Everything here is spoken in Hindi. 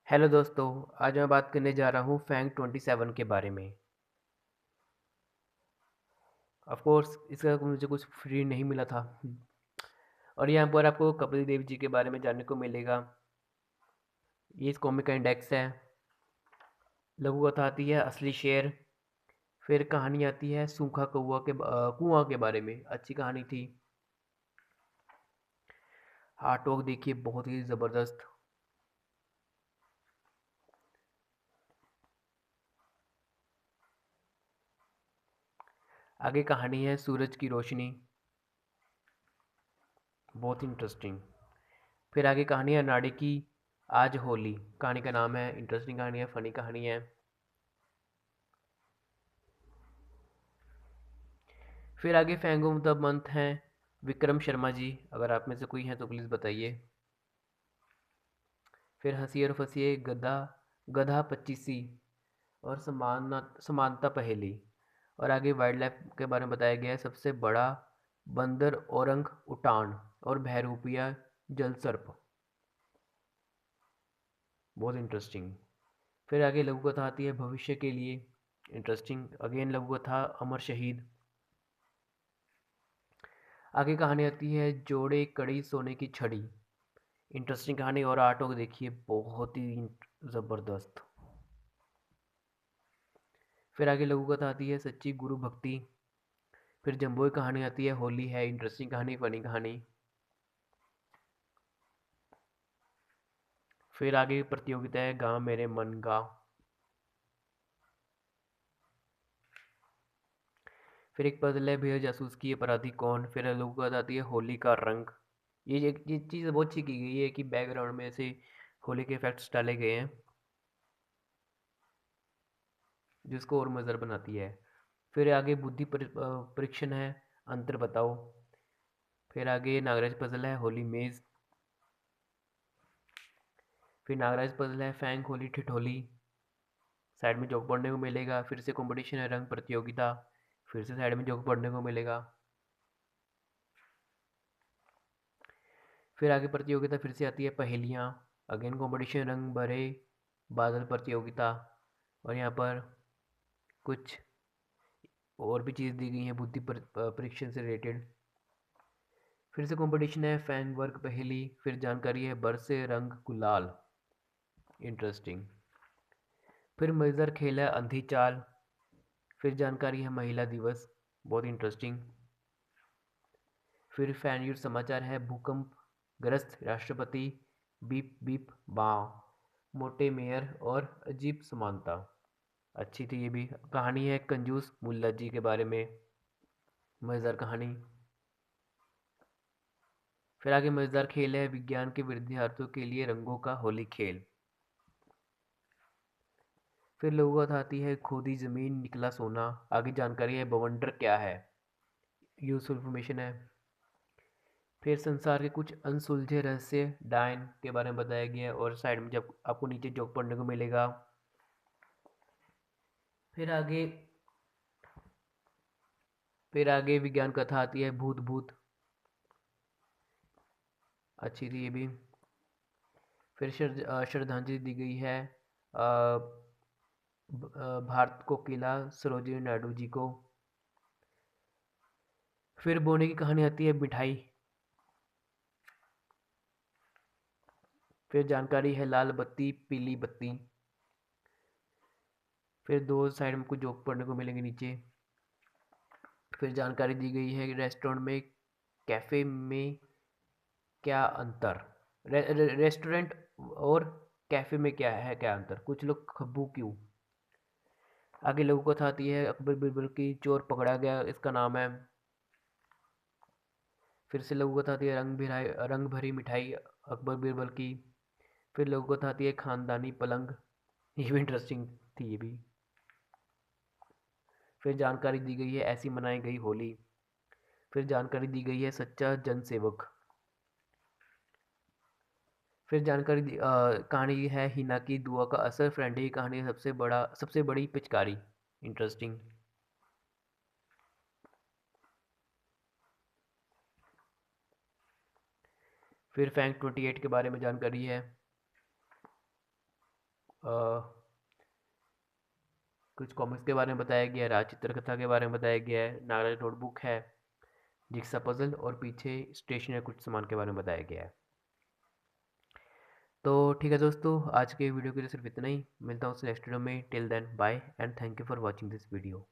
हेलो दोस्तों। आज मैं बात करने जा रहा हूँ फैंग 27 के बारे में। ऑफ कोर्स इसका मुझे कुछ फ्री नहीं मिला था। और यहाँ पर आपको कपिल देव जी के बारे में जानने को मिलेगा। ये इस कॉमिक का इंडेक्स है। लघु कथा आती है असली शेर। फिर कहानी आती है सूखा कुआं के बारे में, अच्छी कहानी थी। आर्ट वर्क देखिए, बहुत ही ज़बरदस्त। आगे कहानी है सूरज की रोशनी, बहुत इंटरेस्टिंग। फिर आगे कहानी है नाड़ी की आज होली। कहानी का नाम है, इंटरेस्टिंग कहानी है, फनी कहानी है। फिर आगे फैंग ऑफ द मंथ हैं विक्रम शर्मा जी। अगर आप में से कोई हैं तो प्लीज़ बताइए। फिर हंसी और फंसिए गधा गधा पच्चीसी और समानता पहेली। और आगे वाइल्ड लाइफ के बारे में बताया गया है, सबसे बड़ा बंदर औरंग उटान और बहरूपिया जल सर्प, बहुत इंटरेस्टिंग। फिर आगे लघु कथा आती है भविष्य के लिए, इंटरेस्टिंग। अगेन लघु कथा अमर शहीद। आगे कहानी आती है जोड़े कड़ी सोने की छड़ी, इंटरेस्टिंग कहानी। और आर्ट वर्क देखिए, बहुत ही ज़बरदस्त। फिर आगे लघु कथा आती है सच्ची गुरु भक्ति। फिर जम्बो की कहानी आती है होली है, इंटरेस्टिंग कहानी, फनी कहानी। फिर आगे प्रतियोगिता है गाँव मेरे मन गाँव। फिर एक पजल है भैया जासूस की अपराधी कौन। फिर लघु कथा आती है होली का रंग। ये चीज़ बहुत अच्छी की गई है कि बैकग्राउंड में से होली के इफेक्ट्स डाले गए हैं, जिसको और मज़ेदार बनाती है। फिर आगे परीक्षण है, अंतर बताओ। फिर आगे नागराज पजल है होली मेज़। फिर नागराज पजल है फैंग होली ठिठोली। साइड में जोक पढ़ने को मिलेगा। फिर से कंपटीशन है रंग प्रतियोगिता। फिर से साइड में जोक पढ़ने को मिलेगा। फिर आगे प्रतियोगिता फिर से आती है पहेलियाँ। अगेन कंपटीशन रंग भरे बादल प्रतियोगिता। और यहाँ पर कुछ और भी चीज़ दी गई हैं परीक्षण से रिलेटेड। फिर से कंपटीशन है फैंग वर्क पहेली। फिर जानकारी है बरसे रंग गुलाल, इंटरेस्टिंग। फिर मज़ेदार खेल है अंधी चाल। फिर जानकारी है महिला दिवस, बहुत इंटरेस्टिंग। फिर फैन न्यूज़ समाचार है भूकंप ग्रस्त राष्ट्रपति बीप बीप बाँ मोटे मेयर और अजीब समानता, अच्छी थी ये भी। कहानी है कंजूस मुल्ला जी के बारे में, मज़ेदार कहानी। फिर आगे मज़ेदार खेल है विज्ञान के विद्यार्थियों के लिए रंगों का होली खेल। फिर लोगों आती है खोदी ज़मीन निकला सोना। आगे जानकारी है बवंडर क्या है, यूजफुल इन्फॉर्मेशन है। फिर संसार के कुछ अनसुलझे रहस्य डायन के बारे में बताया गया है। और साइड में जब आपको नीचे जोक पढ़ने को मिलेगा। फिर आगे फिर आगे विज्ञान कथा आती है भूत भूत, अच्छी थी ये भी। फिर श्रद्धांजलि दी गई है भारत को किला सरोजिनी नायडू जी को। फिर बोने की कहानी आती है मिठाई। फिर जानकारी है लाल बत्ती पीली बत्ती। फिर दो साइड में कुछ जोक पढ़ने को मिलेंगे नीचे। फिर जानकारी दी गई है रेस्टोरेंट में कैफ़े में क्या अंतर। रेस्टोरेंट और कैफ़े में क्या अंतर, कुछ लोग खब्बू क्यों। आगे लोगों को कथा आती है अकबर बिरबल की चोर पकड़ा गया, इसका नाम है। फिर से लोगों को कथा आती है रंग भरी मिठाई अकबर बिरबल की। फिर लोगों को कथा आती है खानदानी पलंग, ये भी इंटरेस्टिंग थी ये भी। फिर जानकारी दी गई है ऐसी मनाई गई होली। फिर जानकारी दी गई है सच्चा जनसेवक। फिर कहानी है हिना की दुआ का असर, फ्रेंड की कहानी है सबसे बड़ी पिचकारी, इंटरेस्टिंग। फिर फैंक 28 के बारे में जानकारी है। कुछ कॉमिक्स के बारे में बताया गया है, राज चित्रकथा के बारे में बताया गया है, नागराज नोटबुक है, जिक्सा पजल और पीछे स्टेशन या कुछ सामान के बारे में बताया गया है। तो ठीक है दोस्तों, आज के वीडियो के लिए सिर्फ इतना ही। मिलता हूँ नेक्स्ट वीडियो में। Till then bye and thank you for watching this video.